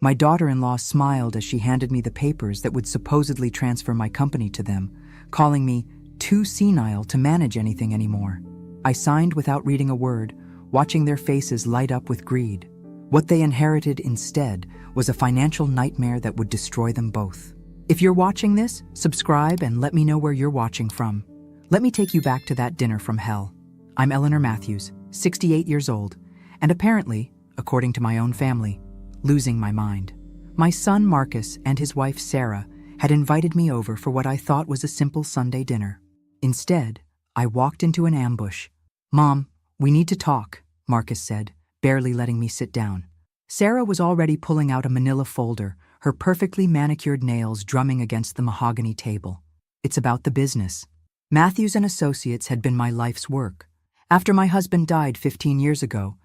My daughter-in-law smiled as she handed me the papers that would supposedly transfer my company to them, calling me too senile to manage anything anymore. I signed without reading a word, watching their faces light up with greed. What they inherited instead was a financial nightmare that would destroy them both. If you're watching this, subscribe and let me know where you're watching from. Let me take you back to that dinner from hell. I'm Eleanor Matthews, 68 years old, and apparently, according to my own family, losing my mind. My son Marcus and his wife Sarah had invited me over for what I thought was a simple Sunday dinner. Instead, I walked into an ambush. "Mom, we need to talk," Marcus said, barely letting me sit down. Sarah was already pulling out a manila folder, her perfectly manicured nails drumming against the mahogany table. "It's about the business. Matthews and Associates had been my life's work. After my husband died 15 years ago,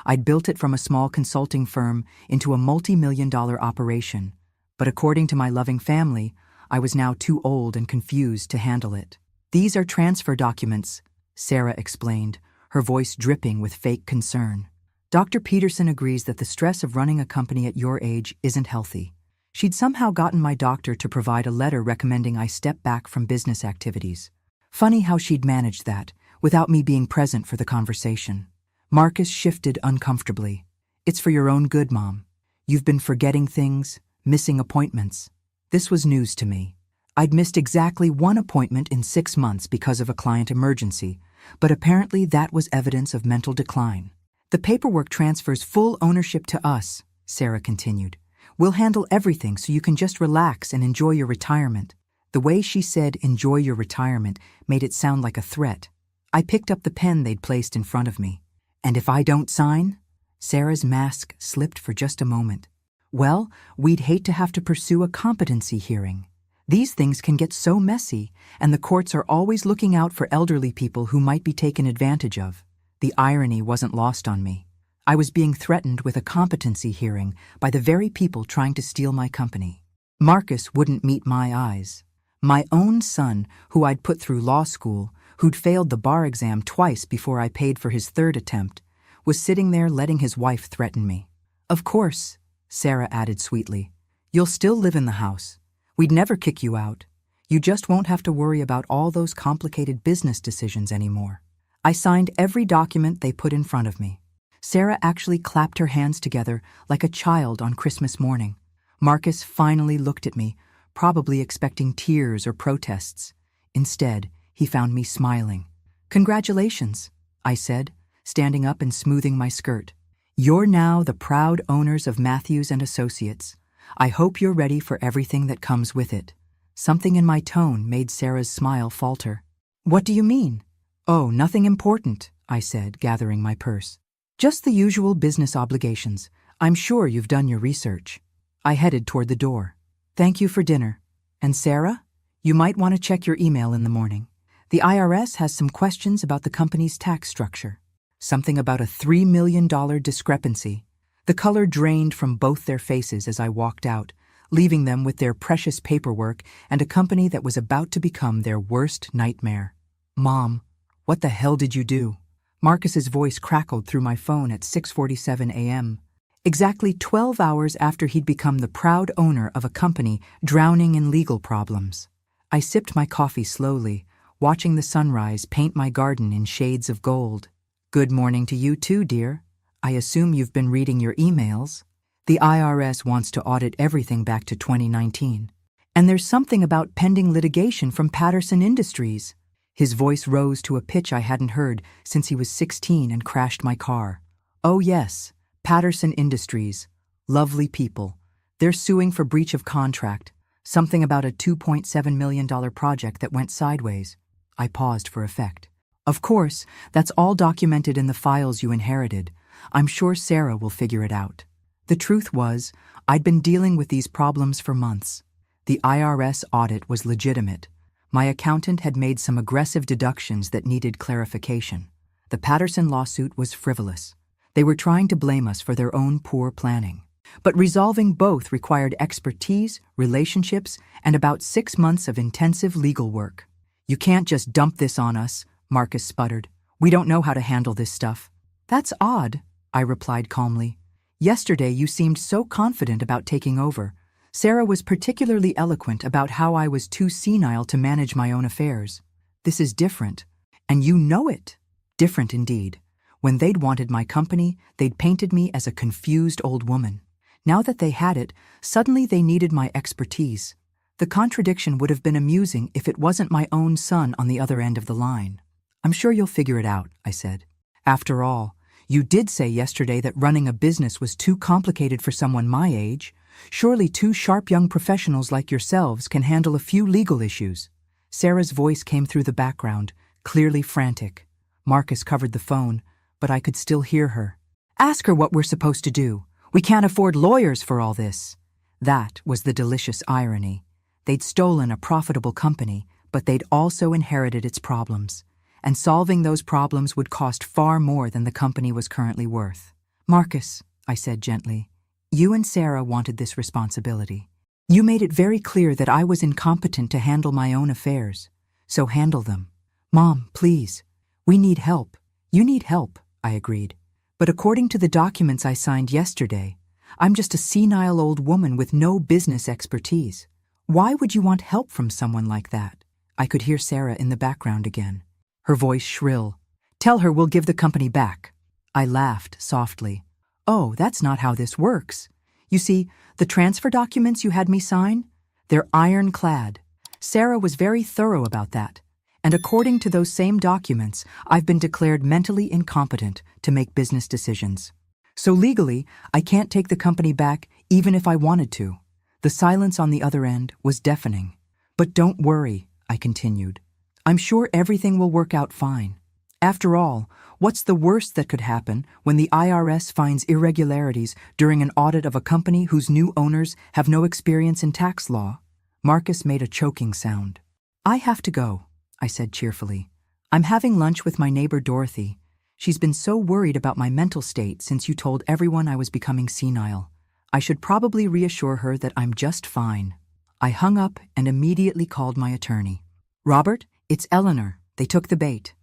I'd built it from a small consulting firm into a multi-million-dollar operation, but according to my loving family, I was now too old and confused to handle it. These are transfer documents," Sarah explained, her voice dripping with fake concern. "Dr. Peterson agrees that the stress of running a company at your age isn't healthy. She'd somehow gotten my doctor to provide a letter recommending I step back from business activities. Funny how she'd managed that, without me being present for the conversation." Marcus shifted uncomfortably. "It's for your own good, Mom. You've been forgetting things, missing appointments." This was news to me. I'd missed exactly one appointment in 6 months because of a client emergency, but apparently that was evidence of mental decline. "The paperwork transfers full ownership to us," Sarah continued. "We'll handle everything so you can just relax and enjoy your retirement." The way she said "enjoy your retirement" made it sound like a threat. I picked up the pen they'd placed in front of me. "And if I don't sign?" Sarah's mask slipped for just a moment. "Well, we'd hate to have to pursue a competency hearing. These things can get so messy, and the courts are always looking out for elderly people who might be taken advantage of." The irony wasn't lost on me. I was being threatened with a competency hearing by the very people trying to steal my company. Marcus wouldn't meet my eyes. My own son, who I'd put through law school, who'd failed the bar exam twice before I paid for his 3rd attempt, was sitting there letting his wife threaten me. "Of course," Sarah added sweetly, "you'll still live in the house. We'd never kick you out. You just won't have to worry about all those complicated business decisions anymore." I signed every document they put in front of me. Sarah actually clapped her hands together like a child on Christmas morning. Marcus finally looked at me, probably expecting tears or protests. Instead, he found me smiling. "Congratulations," I said, standing up and smoothing my skirt. "You're now the proud owners of Matthews and Associates. I hope you're ready for everything that comes with it." Something in my tone made Sarah's smile falter. "What do you mean?" "Oh, nothing important," I said, gathering my purse. "Just the usual business obligations. I'm sure you've done your research." I headed toward the door. "Thank you for dinner. And Sarah, you might want to check your email in the morning. The IRS has some questions about the company's tax structure. Something about a $3 million discrepancy." The color drained from both their faces as I walked out, leaving them with their precious paperwork and a company that was about to become their worst nightmare. "Mom, what the hell did you do?" Marcus's voice crackled through my phone at 6:47 a.m. Exactly 12 hours after he'd become the proud owner of a company drowning in legal problems. I sipped my coffee slowly, watching the sunrise paint my garden in shades of gold. "Good morning to you too, dear. I assume you've been reading your emails." The IRS wants to audit everything back to 2019. "And there's something about pending litigation from Patterson Industries." His voice rose to a pitch I hadn't heard since he was 16 and crashed my car. "Oh yes, Patterson Industries. Lovely people. They're suing for breach of contract. Something about a $2.7 million project that went sideways." I paused for effect. "Of course, that's all documented in the files you inherited. I'm sure Sarah will figure it out." The truth was, I'd been dealing with these problems for months. The IRS audit was legitimate. My accountant had made some aggressive deductions that needed clarification. The Patterson lawsuit was frivolous. They were trying to blame us for their own poor planning. But resolving both required expertise, relationships, and about 6 months of intensive legal work. "You can't just dump this on us," Marcus sputtered. "We don't know how to handle this stuff." "That's odd," I replied calmly. Yesterday you seemed so confident about taking over. Sarah was particularly eloquent about how I was too senile to manage my own affairs. This is different. And you know it. Different indeed. When they'd wanted my company, they'd painted me as a confused old woman. Now that they had it, suddenly they needed my expertise. The contradiction would have been amusing if it wasn't my own son on the other end of the line. I'm sure you'll figure it out, I said. After all, you did say yesterday that running a business was too complicated for someone my age. Surely two sharp young professionals like yourselves can handle a few legal issues. Sarah's voice came through the background, clearly frantic. Marcus covered the phone, but I could still hear her. Ask her what we're supposed to do. We can't afford lawyers for all this. That was the delicious irony. They'd stolen a profitable company, but they'd also inherited its problems. And solving those problems would cost far more than the company was currently worth. Marcus, I said gently, you and Sarah wanted this responsibility. You made it very clear that I was incompetent to handle my own affairs. So handle them. Mom, please. We need help. You need help, I agreed. But according to the documents I signed yesterday, I'm just a senile old woman with no business expertise. Why would you want help from someone like that? I could hear Sarah in the background again, her voice shrill. Tell her we'll give the company back. I laughed softly. Oh, that's not how this works. You see, the transfer documents you had me sign, they're ironclad. Sarah was very thorough about that. And according to those same documents, I've been declared mentally incompetent to make business decisions. So legally, I can't take the company back even if I wanted to. The silence on the other end was deafening. But don't worry, I continued. I'm sure everything will work out fine. After all, what's the worst that could happen when the IRS finds irregularities during an audit of a company whose new owners have no experience in tax law? Marcus made a choking sound. I have to go, I said cheerfully. I'm having lunch with my neighbor Dorothy. She's been so worried about my mental state since you told everyone I was becoming senile. I should probably reassure her that I'm just fine. I hung up and immediately called my attorney. Robert, it's Eleanor. They took the bait.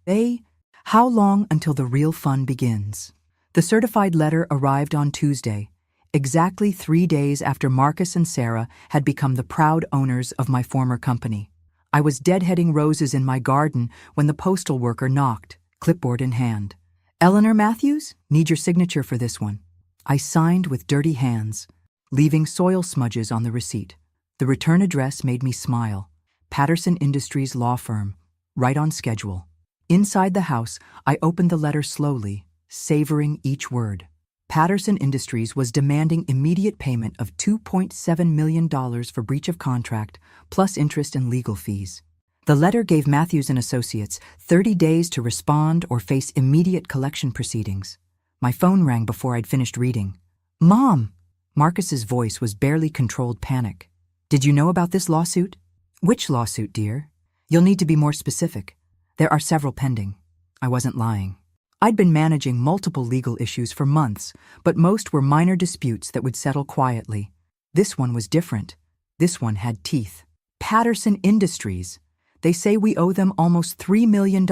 How long until the real fun begins? The certified letter arrived on Tuesday, exactly 3 days after Marcus and Sarah had become the proud owners of my former company. I was deadheading roses in my garden when the postal worker knocked, clipboard in hand. Eleanor Matthews, need your signature for this one. I signed with dirty hands, leaving soil smudges on the receipt. The return address made me smile. Patterson Industries law firm, right on schedule. Inside the house, I opened the letter slowly, savoring each word. Patterson Industries was demanding immediate payment of $2.7 million for breach of contract, plus interest and legal fees. The letter gave Matthews and Associates 30 days to respond or face immediate collection proceedings. My phone rang before I'd finished reading. Mom! Marcus's voice was barely controlled panic. Did you know about this lawsuit? Which lawsuit, dear? You'll need to be more specific. There are several pending. I wasn't lying. I'd been managing multiple legal issues for months, but most were minor disputes that would settle quietly. This one was different. This one had teeth. Patterson Industries. They say we owe them almost $3 million.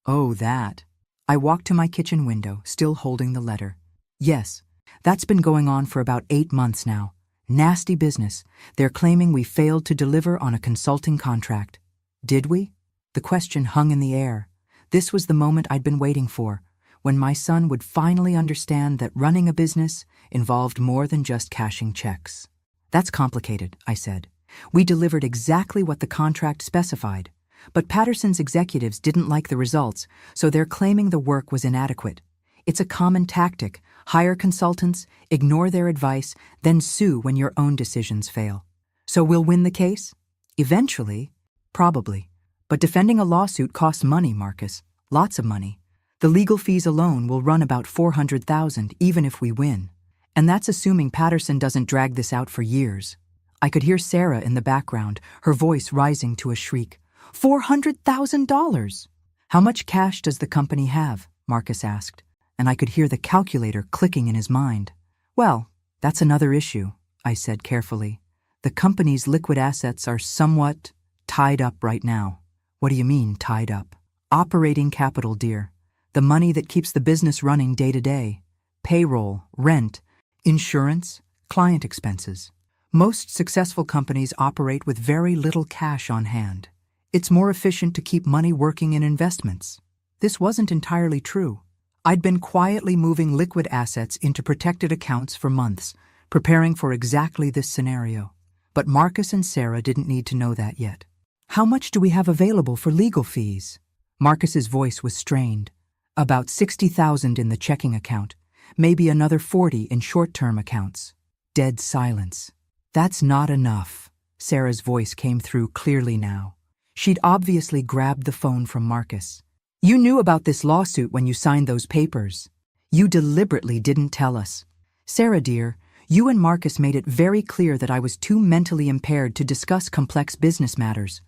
Oh, that. I walked to my kitchen window, still holding the letter. Yes, that's been going on for about 8 months now. Nasty business. They're claiming we failed to deliver on a consulting contract. Did we? The question hung in the air. This was the moment I'd been waiting for, when my son would finally understand that running a business involved more than just cashing checks. That's complicated, I said. We delivered exactly what the contract specified, but Patterson's executives didn't like the results, so they're claiming the work was inadequate. It's a common tactic. Hire consultants, ignore their advice, then sue when your own decisions fail. So we'll win the case? Eventually, probably. But defending a lawsuit costs money, Marcus. Lots of money. The legal fees alone will run about $400,000 even if we win. And that's assuming Patterson doesn't drag this out for years. I could hear Sarah in the background, her voice rising to a shriek. $400,000! How much cash does the company have? Marcus asked, and I could hear the calculator clicking in his mind. Well, that's another issue, I said carefully. The company's liquid assets are somewhat tied up right now. What do you mean, tied up? Operating capital, dear. The money that keeps the business running day to day. Payroll, rent, Insurance, client expenses. Most successful companies operate with very little cash on hand. It's more efficient to keep money working in investments. This wasn't entirely true. I'd been quietly moving liquid assets into protected accounts for months, preparing for exactly this scenario. But Marcus and Sarah didn't need to know that yet. How much do we have available for legal fees? Marcus's voice was strained. About $60,000 in the checking account, maybe another $40,000 in short-term accounts. Dead silence. That's not enough. Sarah's voice came through clearly now. She'd obviously grabbed the phone from Marcus. You knew about this lawsuit when you signed those papers. You deliberately didn't tell us. Sarah, dear, you and Marcus made it very clear that I was too mentally impaired to discuss complex business matters.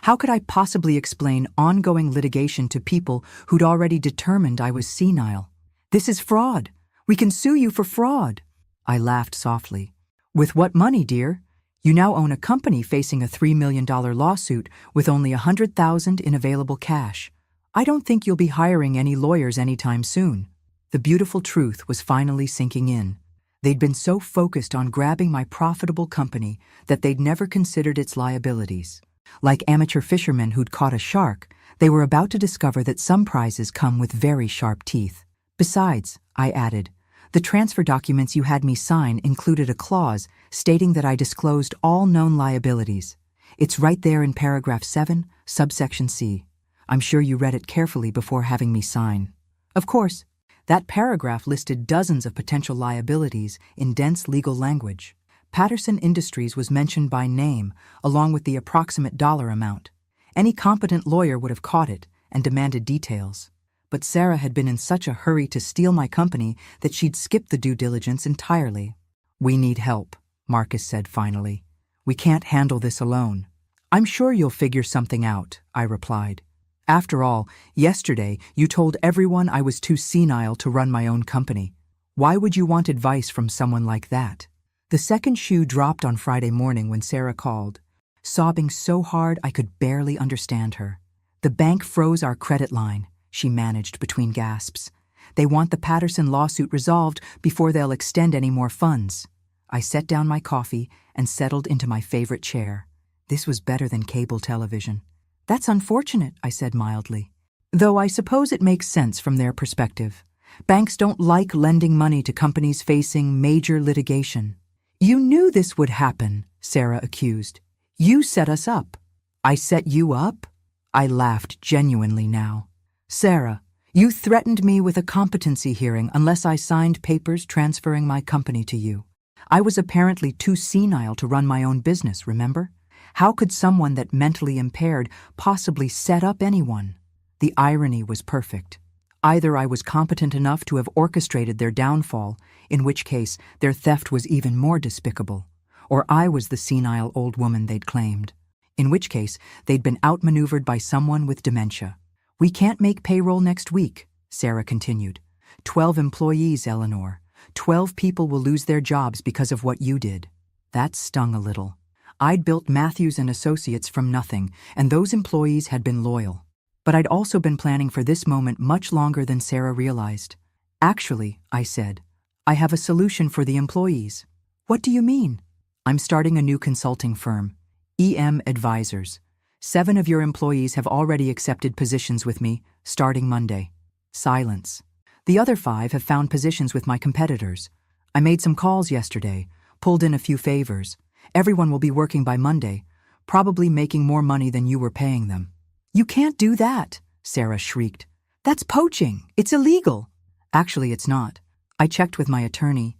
How could I possibly explain ongoing litigation to people who'd already determined I was senile? This is fraud. We can sue you for fraud. I laughed softly. With what money, dear? You now own a company facing a $3 million lawsuit with only $100,000 in available cash. I don't think you'll be hiring any lawyers anytime soon. The beautiful truth was finally sinking in. They'd been so focused on grabbing my profitable company that they'd never considered its liabilities. Like amateur fishermen who'd caught a shark, they were about to discover that some prizes come with very sharp teeth. Besides, I added, the transfer documents you had me sign included a clause stating that I disclosed all known liabilities. It's right there in paragraph 7, subsection C. I'm sure you read it carefully before having me sign. Of course, that paragraph listed dozens of potential liabilities in dense legal language. Patterson Industries was mentioned by name, along with the approximate dollar amount. Any competent lawyer would have caught it and demanded details. But Sarah had been in such a hurry to steal my company that she'd skipped the due diligence entirely. We need help, Marcus said finally. We can't handle this alone. I'm sure you'll figure something out, I replied. After all, yesterday you told everyone I was too senile to run my own company. Why would you want advice from someone like that? The second shoe dropped on Friday morning when Sarah called, sobbing so hard I could barely understand her. The bank froze our credit line, she managed between gasps. They want the Patterson lawsuit resolved before they'll extend any more funds. I set down my coffee and settled into my favorite chair. This was better than cable television. That's unfortunate, I said mildly. Though I suppose it makes sense from their perspective. Banks don't like lending money to companies facing major litigation. You knew this would happen, Sarah accused. You set us up. I set you up? I laughed genuinely now. Sarah, you threatened me with a competency hearing unless I signed papers transferring my company to you. I was apparently too senile to run my own business, remember? How could someone that mentally impaired possibly set up anyone? The irony was perfect. Either I was competent enough to have orchestrated their downfall, in which case their theft was even more despicable, or I was the senile old woman they'd claimed, in which case they'd been outmaneuvered by someone with dementia. We can't make payroll next week, Sarah continued. 12 employees, Eleanor. 12 people will lose their jobs because of what you did. That stung a little. I'd built Matthews and Associates from nothing, and those employees had been loyal. But I'd also been planning for this moment much longer than Sarah realized. Actually, I said, I have a solution for the employees. What do you mean? I'm starting a new consulting firm, EM Advisors. 7 of your employees have already accepted positions with me, starting Monday. Silence. The other 5 have found positions with my competitors. I made some calls yesterday, pulled in a few favors. Everyone will be working by Monday, probably making more money than you were paying them. You can't do that, Sarah shrieked. That's poaching. It's illegal. Actually, it's not. I checked with my attorney.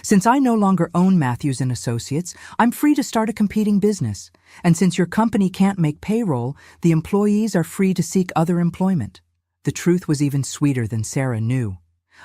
Since I no longer own Matthews and Associates, I'm free to start a competing business. And since your company can't make payroll, the employees are free to seek other employment. The truth was even sweeter than Sarah knew.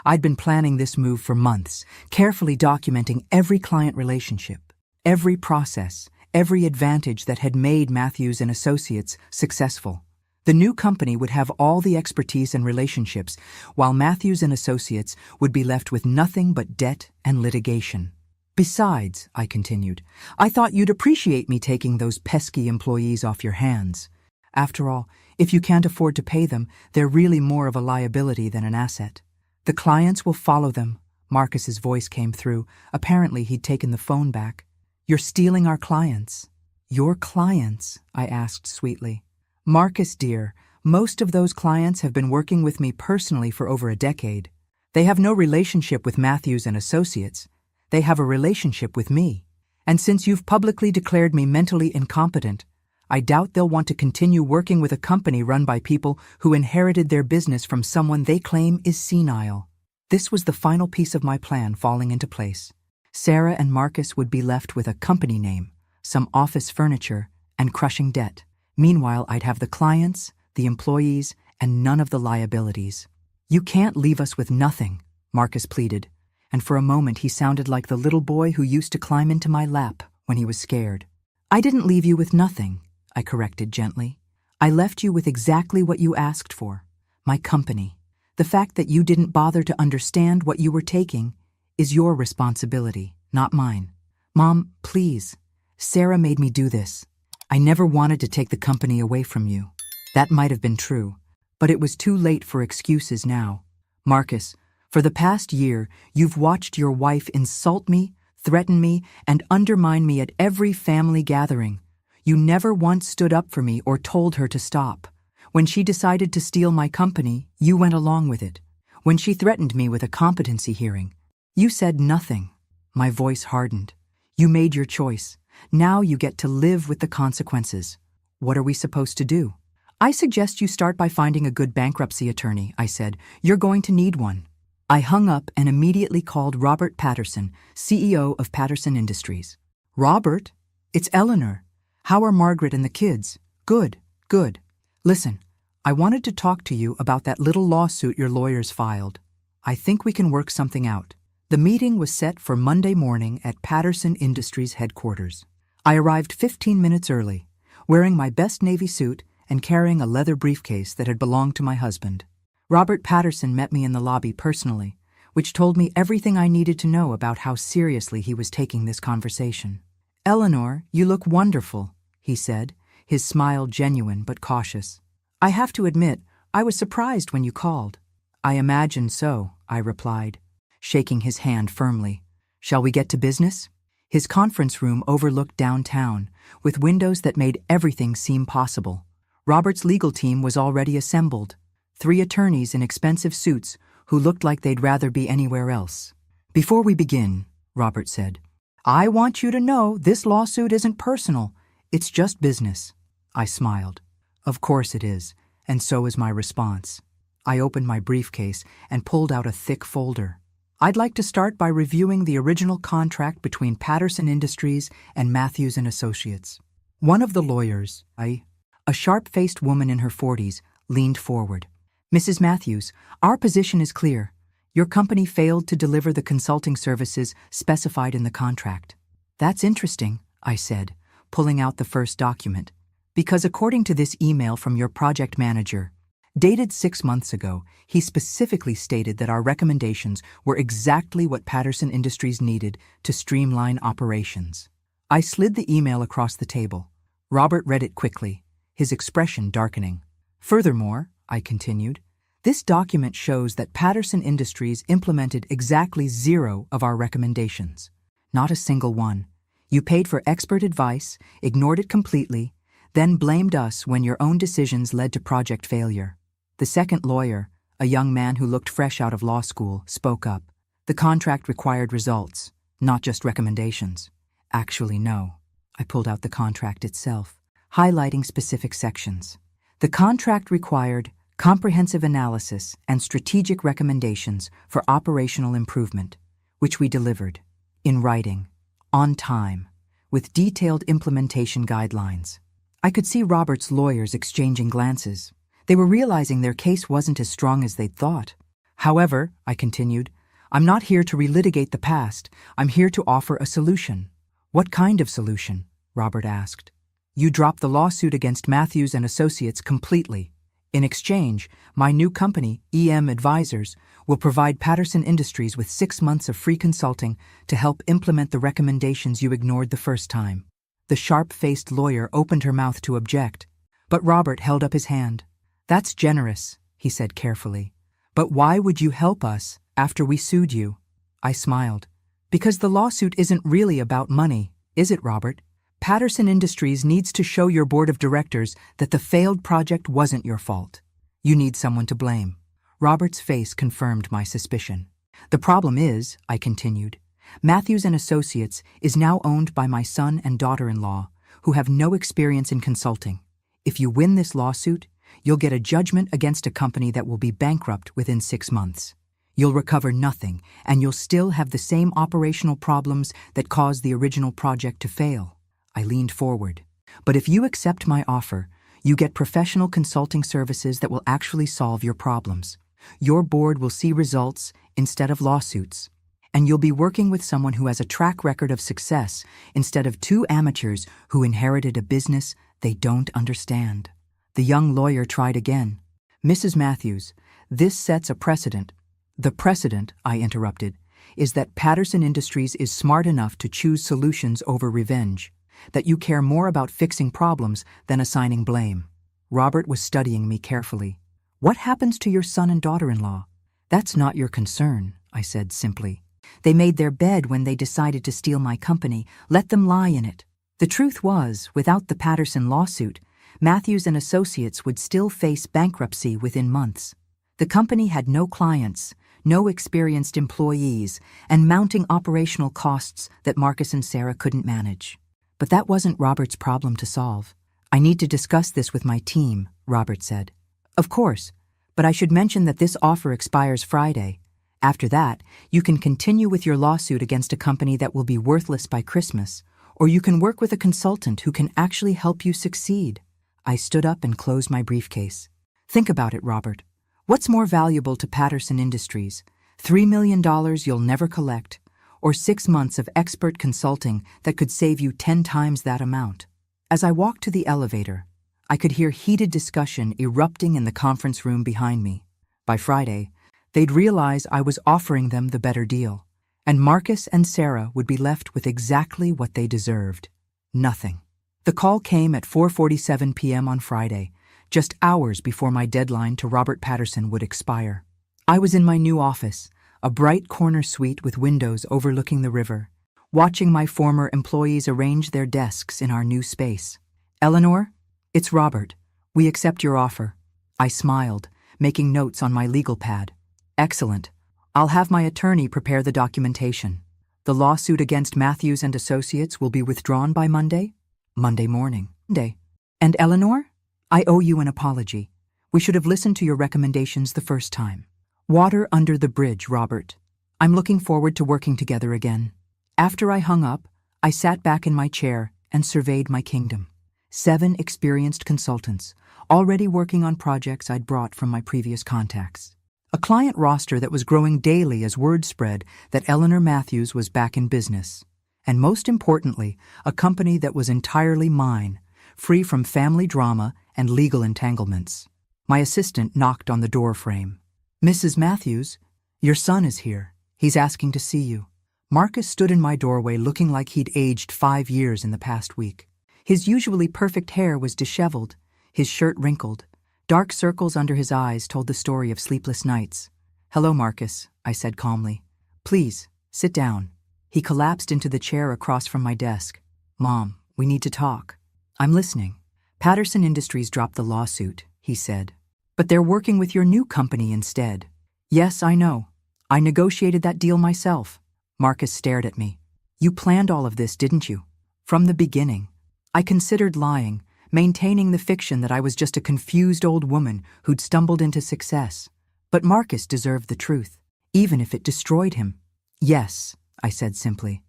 I'd been planning this move for months, carefully documenting every client relationship, every process, every advantage that had made Matthews and Associates successful. The new company would have all the expertise and relationships, while Matthews and Associates would be left with nothing but debt and litigation. Besides, I continued, I thought you'd appreciate me taking those pesky employees off your hands. After all, if you can't afford to pay them, they're really more of a liability than an asset. The clients will follow them, Marcus's voice came through. Apparently, he'd taken the phone back. "You're stealing our clients." "Your clients?" I asked sweetly. "Marcus, dear, most of those clients have been working with me personally for over a decade. They have no relationship with Matthews and Associates. They have a relationship with me. And since you've publicly declared me mentally incompetent, I doubt they'll want to continue working with a company run by people who inherited their business from someone they claim is senile." This was the final piece of my plan falling into place. Sarah and Marcus would be left with a company name, some office furniture, and crushing debt. Meanwhile, I'd have the clients, the employees, and none of the liabilities. "You can't leave us with nothing," Marcus pleaded, and for a moment he sounded like the little boy who used to climb into my lap when he was scared. "I didn't leave you with nothing," I corrected gently. "I left you with exactly what you asked for, my company. The fact that you didn't bother to understand what you were taking is your responsibility, not mine. Mom, please. Sarah made me do this. I never wanted to take the company away from you." That might have been true, but it was too late for excuses now. "Marcus, for the past year, you've watched your wife insult me, threaten me, and undermine me at every family gathering. You never once stood up for me or told her to stop. When she decided to steal my company, you went along with it. When she threatened me with a competency hearing, you said nothing." My voice hardened. "You made your choice. Now you get to live with the consequences. What are we supposed to do?" "I suggest you start by finding a good bankruptcy attorney," I said. "You're going to need one." I hung up and immediately called Robert Patterson, CEO of Patterson Industries. "Robert? It's Eleanor. How are Margaret and the kids?" "Good, good. Listen, I wanted to talk to you about that little lawsuit your lawyers filed. I think we can work something out." The meeting was set for Monday morning at Patterson Industries headquarters. I arrived 15 minutes early, wearing my best navy suit and carrying a leather briefcase that had belonged to my husband. Robert Patterson met me in the lobby personally, which told me everything I needed to know about how seriously he was taking this conversation. "Eleanor, you look wonderful," he said, his smile genuine but cautious. "I have to admit, I was surprised when you called." "I imagined so," I replied, shaking his hand firmly. "Shall we get to business?" His conference room overlooked downtown, with windows that made everything seem possible. Robert's legal team was already assembled, 3 attorneys in expensive suits who looked like they'd rather be anywhere else. "Before we begin," Robert said, "I want you to know this lawsuit isn't personal. It's just business." I smiled. "Of course it is, and so is my response." I opened my briefcase and pulled out a thick folder. "I'd like to start by reviewing the original contract between Patterson Industries and Matthews and Associates." One of the lawyers, a sharp-faced woman in her 40s, leaned forward. "Mrs. Matthews, our position is clear. Your company failed to deliver the consulting services specified in the contract." "That's interesting," I said, pulling out the first document, "because according to this email from your project manager, dated 6 months ago, he specifically stated that our recommendations were exactly what Patterson Industries needed to streamline operations." I slid the email across the table. Robert read it quickly, his expression darkening. "Furthermore," I continued, "this document shows that Patterson Industries implemented exactly 0 of our recommendations. Not a single one. You paid for expert advice, ignored it completely, then blamed us when your own decisions led to project failure." The second lawyer, a young man who looked fresh out of law school, spoke up. "The contract required results, not just recommendations." "Actually, no." I pulled out the contract itself, highlighting specific sections. "The contract required comprehensive analysis and strategic recommendations for operational improvement, which we delivered, in writing, on time, with detailed implementation guidelines." I could see Robert's lawyers exchanging glances. They were realizing their case wasn't as strong as they'd thought. "However," I continued, "I'm not here to relitigate the past. I'm here to offer a solution." "What kind of solution?" Robert asked. "You drop the lawsuit against Matthews and Associates completely. In exchange, my new company, EM Advisors, will provide Patterson Industries with 6 months of free consulting to help implement the recommendations you ignored the first time." The sharp-faced lawyer opened her mouth to object, but Robert held up his hand. "That's generous," he said carefully. "But why would you help us after we sued you?" I smiled. Because the lawsuit isn't really about money, is it, Robert? Patterson Industries needs to show your board of directors that the failed project wasn't your fault. You need someone to blame. Robert's face confirmed my suspicion. The problem is, I continued, Matthews and Associates is now owned by my son and daughter-in-law, who have no experience in consulting. If you win this lawsuit, you'll get a judgment against a company that will be bankrupt within 6 months. You'll recover nothing, and you'll still have the same operational problems that caused the original project to fail. I leaned forward. But if you accept my offer, you get professional consulting services that will actually solve your problems. Your board will see results instead of lawsuits. And you'll be working with someone who has a track record of success instead of 2 amateurs who inherited a business they don't understand. The young lawyer tried again. Mrs. Matthews, this sets a precedent. The precedent, I interrupted, is that Patterson Industries is smart enough to choose solutions over revenge, that you care more about fixing problems than assigning blame. Robert was studying me carefully. What happens to your son and daughter-in-law? That's not your concern, I said simply. They made their bed when they decided to steal my company. Let them lie in it. The truth was, without the Patterson lawsuit, Matthews and Associates would still face bankruptcy within months. The company had no clients, no experienced employees, and mounting operational costs that Marcus and Sarah couldn't manage. But that wasn't Robert's problem to solve. I need to discuss this with my team, Robert said. Of course, but I should mention that this offer expires Friday. After that, you can continue with your lawsuit against a company that will be worthless by Christmas, or you can work with a consultant who can actually help you succeed. I stood up and closed my briefcase. Think about it, Robert. What's more valuable to Patterson Industries? $3 million you'll never collect, or 6 months of expert consulting that could save you 10 times that amount? As I walked to the elevator, I could hear heated discussion erupting in the conference room behind me. By Friday, they'd realize I was offering them the better deal, and Marcus and Sarah would be left with exactly what they deserved. Nothing. The call came at 4:47 p.m. on Friday, just hours before my deadline to Robert Patterson would expire. I was in my new office, a bright corner suite with windows overlooking the river, watching my former employees arrange their desks in our new space. Eleanor, it's Robert. We accept your offer. I smiled, making notes on my legal pad. Excellent. I'll have my attorney prepare the documentation. The lawsuit against Matthews and Associates will be withdrawn by Monday? Monday morning. Monday. And Eleanor? I owe you an apology. We should have listened to your recommendations the first time. Water under the bridge, Robert. I'm looking forward to working together again. After I hung up, I sat back in my chair and surveyed my kingdom. 7 experienced consultants, already working on projects I'd brought from my previous contacts. A client roster that was growing daily as word spread that Eleanor Matthews was back in business. And most importantly, a company that was entirely mine, free from family drama and legal entanglements. My assistant knocked on the door frame. Mrs. Matthews, your son is here. He's asking to see you. Marcus stood in my doorway looking like he'd aged 5 years in the past week. His usually perfect hair was disheveled, his shirt wrinkled. Dark circles under his eyes told the story of sleepless nights. Hello, Marcus, I said calmly. Please, sit down. He collapsed into the chair across from my desk. Mom, we need to talk. I'm listening. Patterson Industries dropped the lawsuit, he said. But they're working with your new company instead. Yes, I know. I negotiated that deal myself. Marcus stared at me. You planned all of this, didn't you? From the beginning. I considered lying, maintaining the fiction that I was just a confused old woman who'd stumbled into success. But Marcus deserved the truth, even if it destroyed him. Yes, I said simply.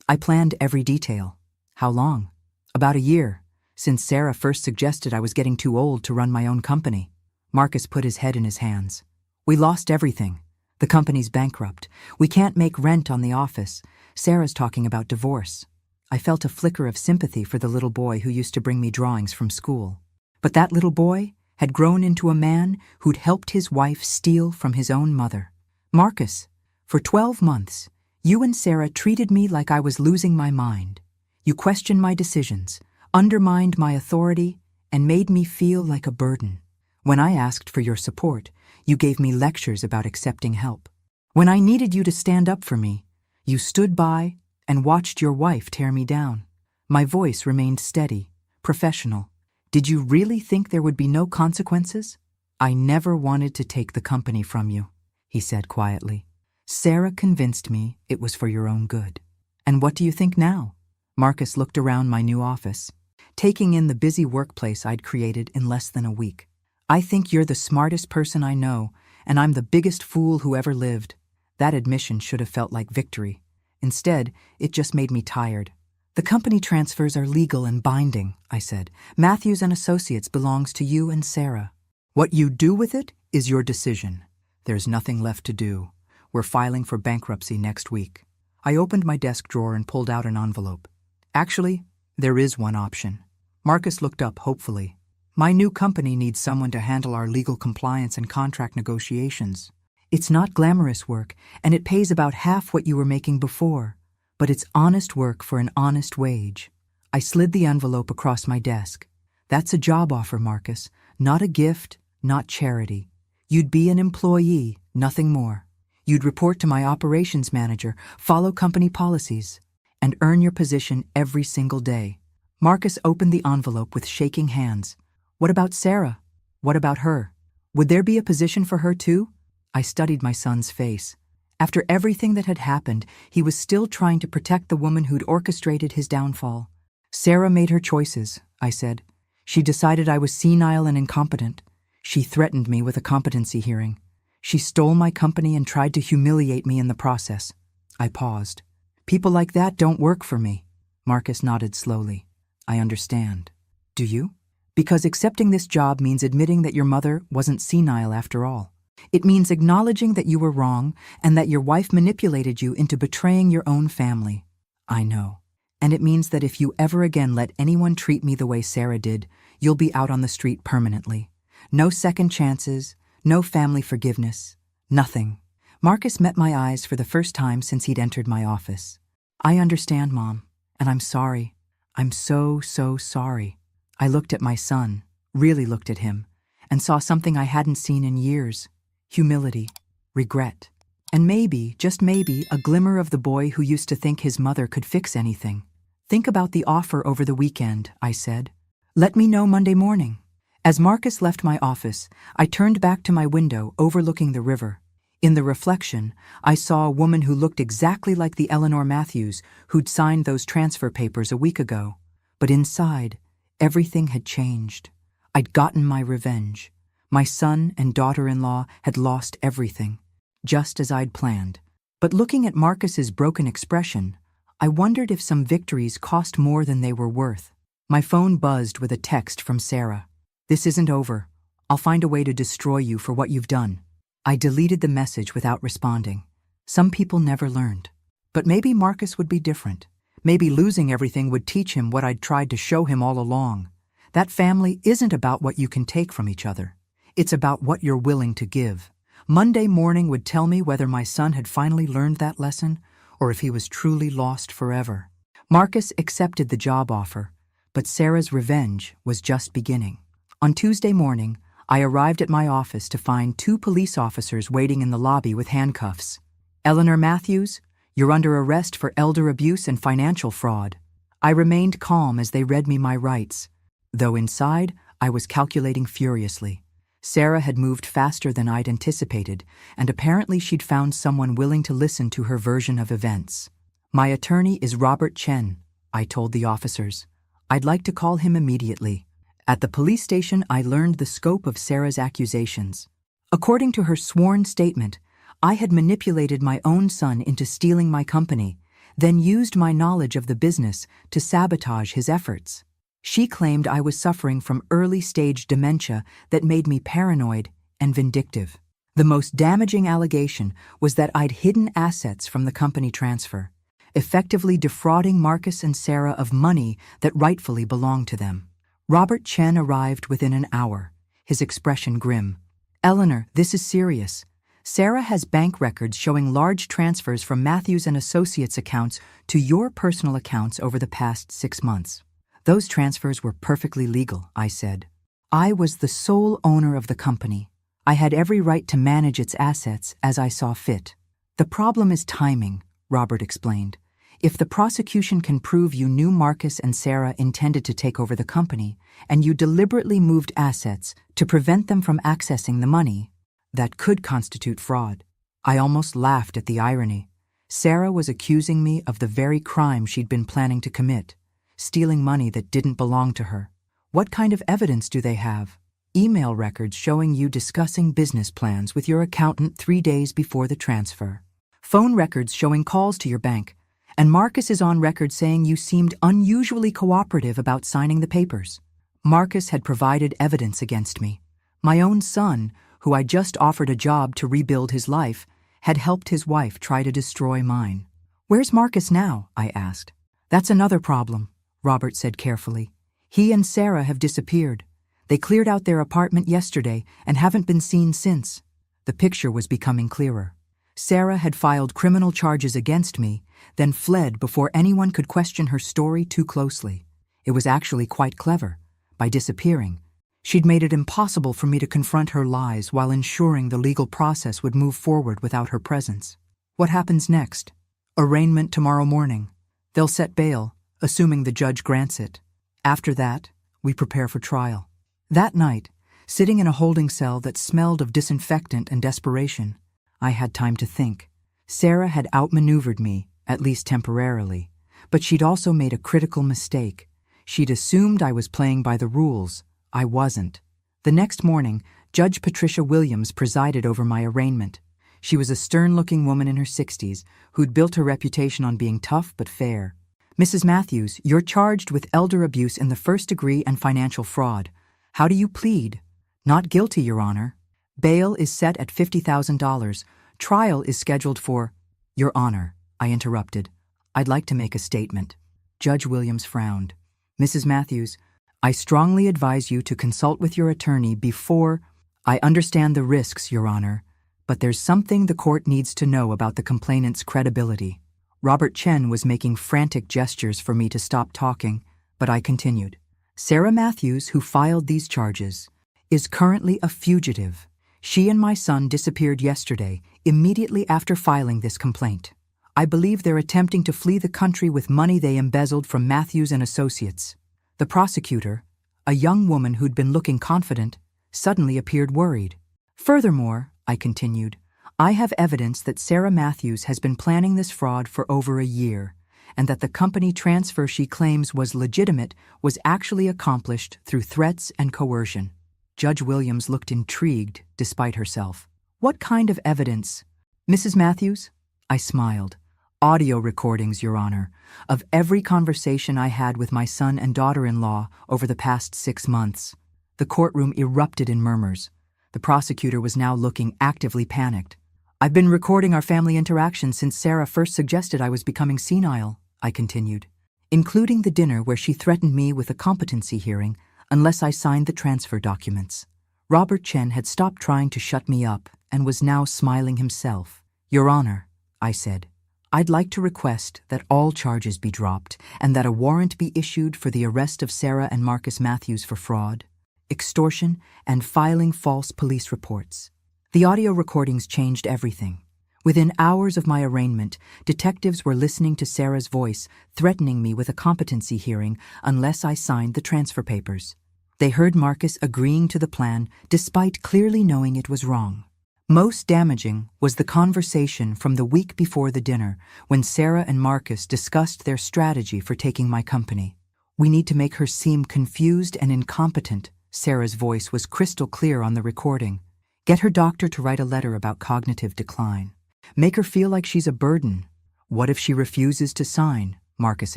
I planned every detail. How long? About a year, since Sarah first suggested I was getting too old to run my own company. Marcus put his head in his hands. We lost everything. The company's bankrupt. We can't make rent on the office. Sarah's talking about divorce. I felt a flicker of sympathy for the little boy who used to bring me drawings from school. But that little boy had grown into a man who'd helped his wife steal from his own mother. Marcus, for 12 months, you and Sarah treated me like I was losing my mind. You questioned my decisions, undermined my authority, and made me feel like a burden. When I asked for your support, you gave me lectures about accepting help. When I needed you to stand up for me, You stood by and watched your wife tear me down. My voice remained steady, professional. Did you really think there would be no consequences? I never wanted to take the company from you, he said quietly. Sarah convinced me it was for your own good. And what do you think now? Marcus looked around my new office, taking in the busy workplace I'd created in less than a week. I think you're the smartest person I know, and I'm the biggest fool who ever lived. That admission should have felt like victory. Instead, it just made me tired. The company transfers are legal and binding, I said. Matthews and Associates belongs to you and Sarah. What you do with it is your decision. There's nothing left to do. We're filing for bankruptcy next week. I opened my desk drawer and pulled out an envelope. Actually, there is one option. Marcus looked up hopefully. My new company needs someone to handle our legal compliance and contract negotiations. It's not glamorous work, and it pays about half what you were making before. But it's honest work for an honest wage. I slid the envelope across my desk. That's a job offer, Marcus. Not a gift, not charity. You'd be an employee, nothing more. You'd report to my operations manager, follow company policies, and earn your position every single day. Marcus opened the envelope with shaking hands. What about Sarah? What about her? Would there be a position for her too? I studied my son's face. After everything that had happened, he was still trying to protect the woman who'd orchestrated his downfall. Sarah made her choices, I said. She decided I was senile and incompetent. She threatened me with a competency hearing. She stole my company and tried to humiliate me in the process. I paused. People like that don't work for me. Marcus nodded slowly. I understand. Do you? Because accepting this job means admitting that your mother wasn't senile after all. It means acknowledging that you were wrong and that your wife manipulated you into betraying your own family. I know. And it means that if you ever again let anyone treat me the way Sarah did, you'll be out on the street permanently. No second chances, no family forgiveness, nothing. Marcus met my eyes for the first time since he'd entered my office. I understand, Mom, and I'm sorry. I'm so sorry. I looked at my son, really looked at him, and saw something I hadn't seen in years. Humility, regret, and maybe, just maybe, a glimmer of the boy who used to think his mother could fix anything. Think about the offer over the weekend, I said. Let me know Monday morning. As Marcus left my office, I turned back to my window overlooking the river. In the reflection, I saw a woman who looked exactly like the Eleanor Matthews who'd signed those transfer papers a week ago. But inside, everything had changed. I'd gotten my revenge. My son and daughter-in-law had lost everything, just as I'd planned. But looking at Marcus's broken expression, I wondered if some victories cost more than they were worth. My phone buzzed with a text from Sarah. This isn't over. I'll find a way to destroy you for what you've done. I deleted the message without responding. Some people never learned. But maybe Marcus would be different. Maybe losing everything would teach him what I'd tried to show him all along. That family isn't about what you can take from each other. It's about what you're willing to give. Monday morning would tell me whether my son had finally learned that lesson or if he was truly lost forever. Marcus accepted the job offer, but Sarah's revenge was just beginning. On Tuesday morning, I arrived at my office to find 2 police officers waiting in the lobby with handcuffs. Eleanor Matthews, you're under arrest for elder abuse and financial fraud. I remained calm as they read me my rights, though inside I was calculating furiously. Sarah had moved faster than I'd anticipated, and apparently she'd found someone willing to listen to her version of events. My attorney is Robert Chen, I told the officers. I'd like to call him immediately. At the police station, I learned the scope of Sarah's accusations. According to her sworn statement, I had manipulated my own son into stealing my company, then used my knowledge of the business to sabotage his efforts. She claimed I was suffering from early-stage dementia that made me paranoid and vindictive. The most damaging allegation was that I'd hidden assets from the company transfer, effectively defrauding Marcus and Sarah of money that rightfully belonged to them. Robert Chen arrived within an hour, his expression grim. Eleanor, this is serious. Sarah has bank records showing large transfers from Matthews and Associates accounts to your personal accounts over the past 6 months. Those transfers were perfectly legal, I said. I was the sole owner of the company. I had every right to manage its assets as I saw fit. The problem is timing, Robert explained. "If the prosecution can prove you knew Marcus and Sarah intended to take over the company, and you deliberately moved assets to prevent them from accessing the money, that could constitute fraud." I almost laughed at the irony. Sarah was accusing me of the very crime she'd been planning to commit, stealing money that didn't belong to her. "What kind of evidence do they have?" "Email records showing you discussing business plans with your accountant 3 days before the transfer. Phone records showing calls to your bank. And Marcus is on record saying you seemed unusually cooperative about signing the papers." Marcus had provided evidence against me. My own son, who I just offered a job to rebuild his life, had helped his wife try to destroy mine. "Where's Marcus now?" I asked. "That's another problem," Robert said carefully. "He and Sarah have disappeared. They cleared out their apartment yesterday and haven't been seen since." The picture was becoming clearer. Sarah had filed criminal charges against me, then fled before anyone could question her story too closely. It was actually quite clever. By disappearing, she'd made it impossible for me to confront her lies while ensuring the legal process would move forward without her presence. What happens next? Arraignment tomorrow morning. They'll set bail, assuming the judge grants it. After that, we prepare for trial. That night, sitting in a holding cell that smelled of disinfectant and desperation, I had time to think. Sarah had outmaneuvered me, at least temporarily, but she'd also made a critical mistake. She'd assumed I was playing by the rules. I wasn't. The next morning, Judge Patricia Williams presided over my arraignment. She was a stern-looking woman in her 60s who'd built her reputation on being tough but fair. "Mrs. Matthews, you're charged with elder abuse in the first degree and financial fraud. How do you plead?" "Not guilty, Your Honor." "Bail is set at $50,000. Trial is scheduled for—" "Your Honor," I interrupted. "I'd like to make a statement." Judge Williams frowned. "Mrs. Matthews, I strongly advise you to consult with your attorney before—" "I understand the risks, Your Honor, but there's something the court needs to know about the complainant's credibility." Robert Chen was making frantic gestures for me to stop talking, but I continued. "Sarah Matthews, who filed these charges, is currently a fugitive. She and my son disappeared yesterday, immediately after filing this complaint. I believe they're attempting to flee the country with money they embezzled from Matthews and Associates." The prosecutor, a young woman who'd been looking confident, suddenly appeared worried. "Furthermore," I continued, "I have evidence that Sarah Matthews has been planning this fraud for over a year, and that the company transfer she claims was legitimate was actually accomplished through threats and coercion." Judge Williams looked intrigued despite herself. "What kind of evidence?" "Mrs. Matthews?" I smiled. "Audio recordings, Your Honor, of every conversation I had with my son and daughter-in-law over the past 6 months." The courtroom erupted in murmurs. The prosecutor was now looking actively panicked. "I've been recording our family interactions since Sarah first suggested I was becoming senile," I continued, "including the dinner where she threatened me with a competency hearing unless I signed the transfer documents." Robert Chen had stopped trying to shut me up and was now smiling himself. "Your Honor," I said, "I'd like to request that all charges be dropped and that a warrant be issued for the arrest of Sarah and Marcus Matthews for fraud, extortion, and filing false police reports." The audio recordings changed everything. Within hours of my arraignment, detectives were listening to Sarah's voice, threatening me with a competency hearing unless I signed the transfer papers. They heard Marcus agreeing to the plan despite clearly knowing it was wrong. Most damaging was the conversation from the week before the dinner when Sarah and Marcus discussed their strategy for taking my company. "We need to make her seem confused and incompetent," Sarah's voice was crystal clear on the recording. "Get her doctor to write a letter about cognitive decline. Make her feel like she's a burden." "What if she refuses to sign?" Marcus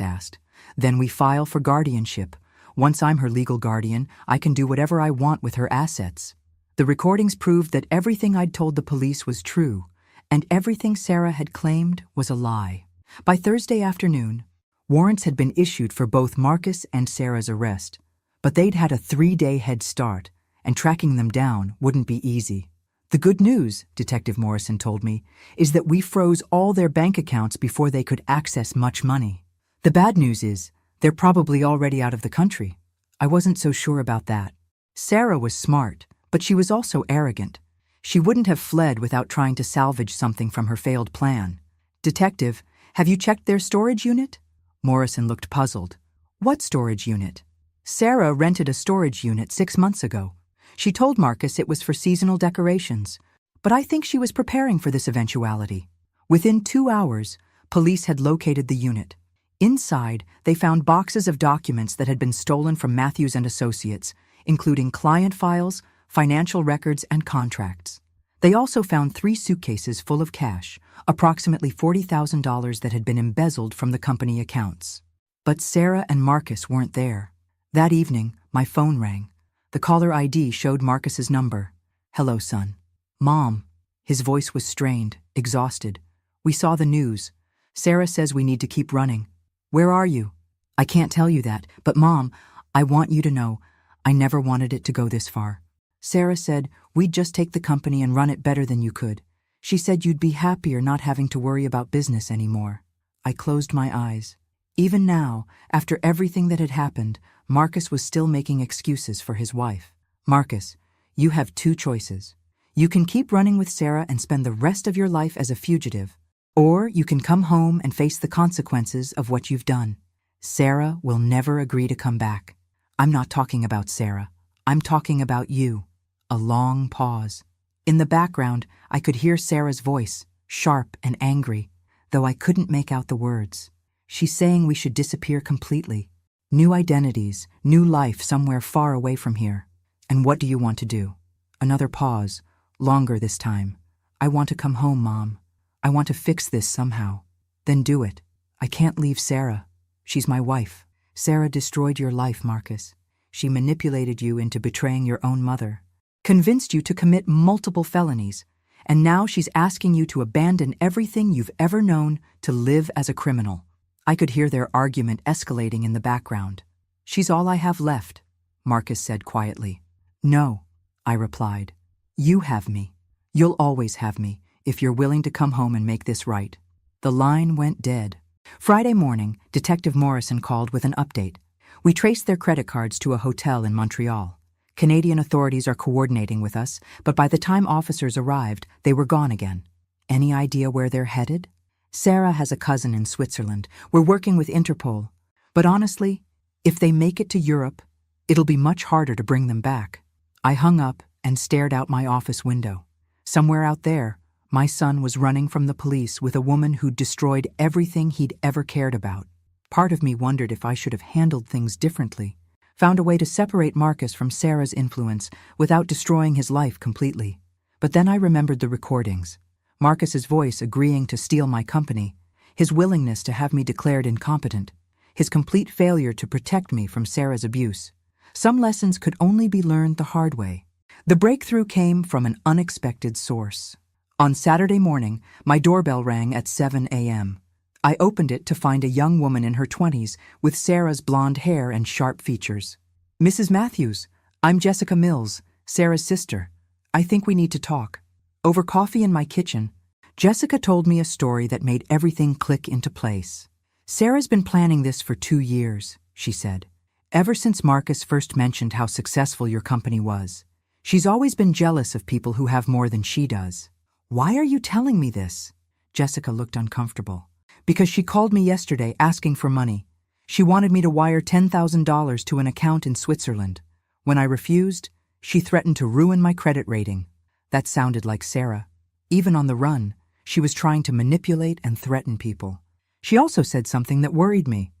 asked. "Then we file for guardianship. Once I'm her legal guardian, I can do whatever I want with her assets." The recordings proved that everything I'd told the police was true, and everything Sarah had claimed was a lie. By Thursday afternoon, warrants had been issued for both Marcus and Sarah's arrest, but they'd had a 3-day head start, and tracking them down wouldn't be easy. "The good news," Detective Morrison told me, "is that we froze all their bank accounts before they could access much money. The bad news is they're probably already out of the country." I wasn't so sure about that. Sarah was smart, but she was also arrogant. She wouldn't have fled without trying to salvage something from her failed plan. "Detective, Have you checked their storage unit? Morrison looked puzzled. What storage unit? Sarah rented a storage unit 6 months ago. She told Marcus it was for seasonal decorations, but I think she was preparing for this eventuality. Within 2 hours, police had located the unit. Inside, they found boxes of documents that had been stolen from Matthews and Associates, including client files, financial records, and contracts. They also found 3 suitcases full of cash, approximately $40,000 that had been embezzled from the company accounts. But Sarah and Marcus weren't there. That evening, my phone rang. The caller ID showed Marcus's number. "Hello, son." "Mom." His voice was strained, exhausted. "We saw the news. Sarah says we need to keep running. Where are you?" "I can't tell you that, but Mom, I want you to know, I never wanted it to go this far. Sarah said we'd just take the company and run it better than you could. She said you'd be happier not having to worry about business anymore." I closed my eyes. Even now, after everything that had happened, Marcus was still making excuses for his wife. "Marcus, you have 2 choices. You can keep running with Sarah and spend the rest of your life as a fugitive, or you can come home and face the consequences of what you've done. Sarah will never agree to come back. I'm not talking about Sarah. I'm talking about you." A long pause. In the background, I could hear Sarah's voice, sharp and angry, though I couldn't make out the words. She's saying we should disappear completely. New identities, new life somewhere far away from here. "And what do you want to do?" Another pause, longer this time. "I want to come home, Mom. I want to fix this somehow." "Then do it. I can't leave Sarah. She's my wife." "Sarah destroyed your life, Marcus. She manipulated you into betraying your own mother, convinced you to commit multiple felonies, and now she's asking you to abandon everything you've ever known to live as a criminal." I could hear their argument escalating in the background. "She's all I have left," Marcus said quietly. "No," I replied. "You have me. You'll always have me, if you're willing to come home and make this right." The line went dead. Friday morning, Detective Morrison called with an update. We traced their credit cards to a hotel in Montreal. Canadian authorities are coordinating with us, but by the time officers arrived, they were gone again. Any idea where they're headed? Sarah has a cousin in Switzerland. We're working with Interpol. But honestly, if they make it to Europe, it'll be much harder to bring them back. I hung up and stared out my office window. Somewhere out there, my son was running from the police with a woman who'd destroyed everything he'd ever cared about. Part of me wondered if I should have handled things differently, found a way to separate Marcus from Sarah's influence without destroying his life completely. But then I remembered the recordings. Marcus's voice agreeing to steal my company, his willingness to have me declared incompetent, his complete failure to protect me from Sarah's abuse. Some lessons could only be learned the hard way. The breakthrough came from an unexpected source. On Saturday morning, my doorbell rang at 7 a.m. I opened it to find a young woman in her 20s with Sarah's blonde hair and sharp features. "Mrs. Matthews, I'm Jessica Mills, Sarah's sister. I think we need to talk." Over coffee in my kitchen, Jessica told me a story that made everything click into place. "Sarah's been planning this for 2 years," she said. "Ever since Marcus first mentioned how successful your company was. She's always been jealous of people who have more than she does." "Why are you telling me this?" Jessica looked uncomfortable. "Because she called me yesterday asking for money. She wanted me to wire $10,000 to an account in Switzerland. When I refused, she threatened to ruin my credit rating." That sounded like Sarah. Even on the run, she was trying to manipulate and threaten people. She also said something that worried me.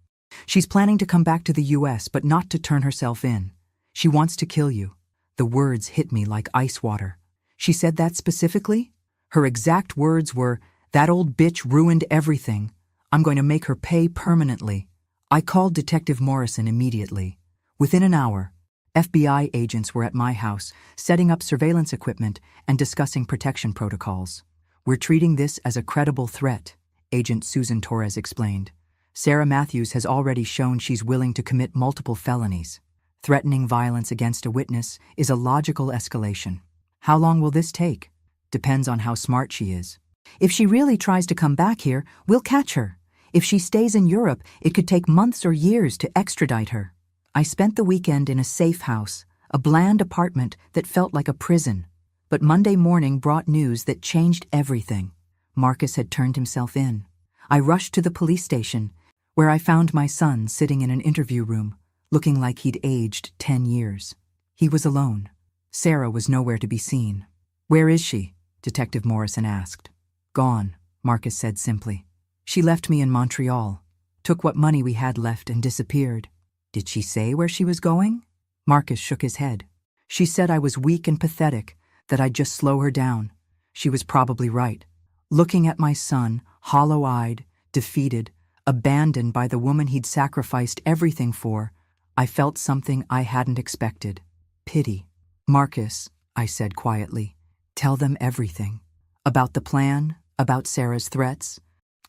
"She's planning to come back to the US, but not to turn herself in. She wants to kill you." The words hit me like ice water. "She said that specifically?" Her exact words were, "That old bitch ruined everything. I'm going to make her pay permanently." I called Detective Morrison immediately. Within an hour, FBI agents were at my house, setting up surveillance equipment and discussing protection protocols. "We're treating this as a credible threat," Agent Susan Torres explained. "Sarah Matthews has already shown she's willing to commit multiple felonies. Threatening violence against a witness is a logical escalation. How long will this take? Depends on how smart she is. If she really tries to come back here, we'll catch her. If she stays in Europe, it could take months or years to extradite her." I spent the weekend in a safe house, a bland apartment that felt like a prison. But Monday morning brought news that changed everything. Marcus had turned himself in. I rushed to the police station, where I found my son sitting in an interview room, looking like he'd aged 10 years. He was alone. Sarah was nowhere to be seen. "Where is she?" Detective Morrison asked. "Gone," Marcus said simply. "She left me in Montreal, took what money we had left and disappeared." "Did she say where she was going?" Marcus shook his head. "She said I was weak and pathetic, that I'd just slow her down." She was probably right. Looking at my son, hollow-eyed, defeated, abandoned by the woman he'd sacrificed everything for, I felt something I hadn't expected. Pity. "Marcus," I said quietly, "tell them everything. About the plan, about Sarah's threats,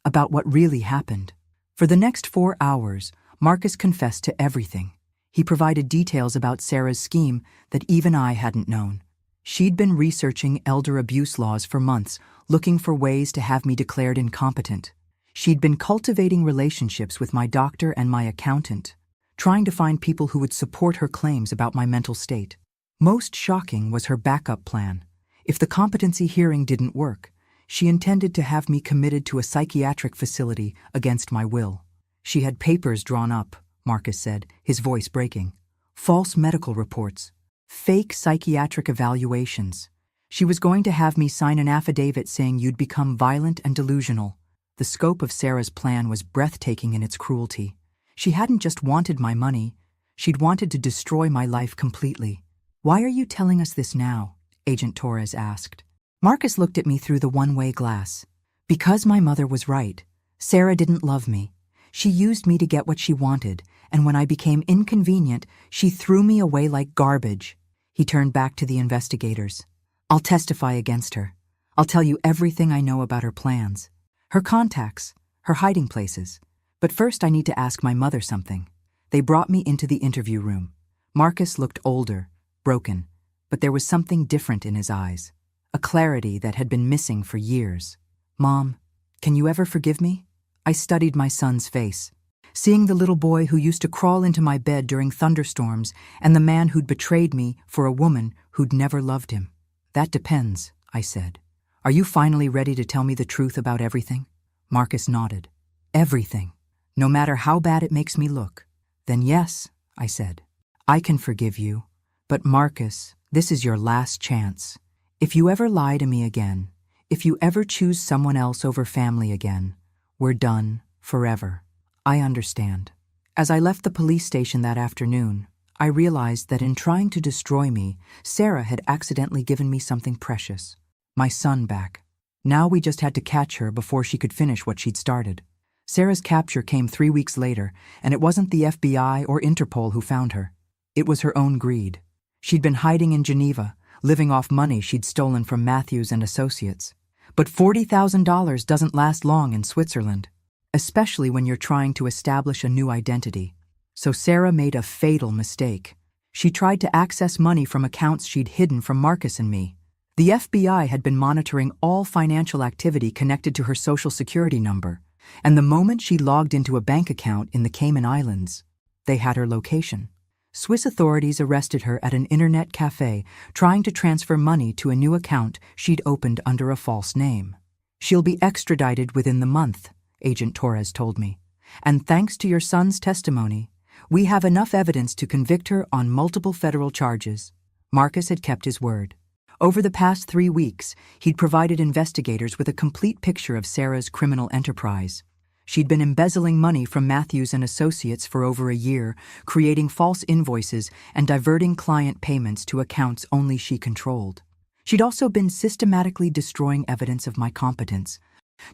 about what really happened." For the next 4 hours, Marcus confessed to everything. He provided details about Sarah's scheme that even I hadn't known. She'd been researching elder abuse laws for months, looking for ways to have me declared incompetent. She'd been cultivating relationships with my doctor and my accountant, trying to find people who would support her claims about my mental state. Most shocking was her backup plan. If the competency hearing didn't work, she intended to have me committed to a psychiatric facility against my will. She had papers drawn up, Marcus said, his voice breaking. False medical reports. Fake psychiatric evaluations. She was going to have me sign an affidavit saying you'd become violent and delusional. The scope of Sarah's plan was breathtaking in its cruelty. She hadn't just wanted my money, she'd wanted to destroy my life completely. "Why are you telling us this now?" Agent Torres asked. Marcus looked at me through the one-way glass. "Because my mother was right. Sarah didn't love me. She used me to get what she wanted, and when I became inconvenient, she threw me away like garbage." He turned back to the investigators. "I'll testify against her. I'll tell you everything I know about her plans, her contacts, her hiding places. But first I need to ask my mother something." They brought me into the interview room. Marcus looked older, broken, but there was something different in his eyes, a clarity that had been missing for years. "Mom, can you ever forgive me?" I studied my son's face, seeing the little boy who used to crawl into my bed during thunderstorms and the man who'd betrayed me for a woman who'd never loved him. "That depends," I said. "Are you finally ready to tell me the truth about everything?" Marcus nodded. "Everything, no matter how bad it makes me look." "Then yes," I said. "I can forgive you. But Marcus, this is your last chance. If you ever lie to me again, if you ever choose someone else over family again, we're done forever." "I understand." As I left the police station that afternoon, I realized that in trying to destroy me, Sarah had accidentally given me something precious. My son back. Now we just had to catch her before she could finish what she'd started. Sarah's capture came 3 weeks later, and it wasn't the FBI or Interpol who found her. It was her own greed. She'd been hiding in Geneva, living off money she'd stolen from Matthews and Associates. But $40,000 doesn't last long in Switzerland, especially when you're trying to establish a new identity. So Sarah made a fatal mistake. She tried to access money from accounts she'd hidden from Marcus and me. The FBI had been monitoring all financial activity connected to her Social Security number, and the moment she logged into a bank account in the Cayman Islands, they had her location. Swiss authorities arrested her at an internet cafe trying to transfer money to a new account she'd opened under a false name. "She'll be extradited within the month," Agent Torres told me. "And thanks to your son's testimony, we have enough evidence to convict her on multiple federal charges." Marcus had kept his word. Over the past 3 weeks, he'd provided investigators with a complete picture of Sarah's criminal enterprise. She'd been embezzling money from Matthews and Associates for over a year, creating false invoices and diverting client payments to accounts only she controlled. She'd also been systematically destroying evidence of my competence,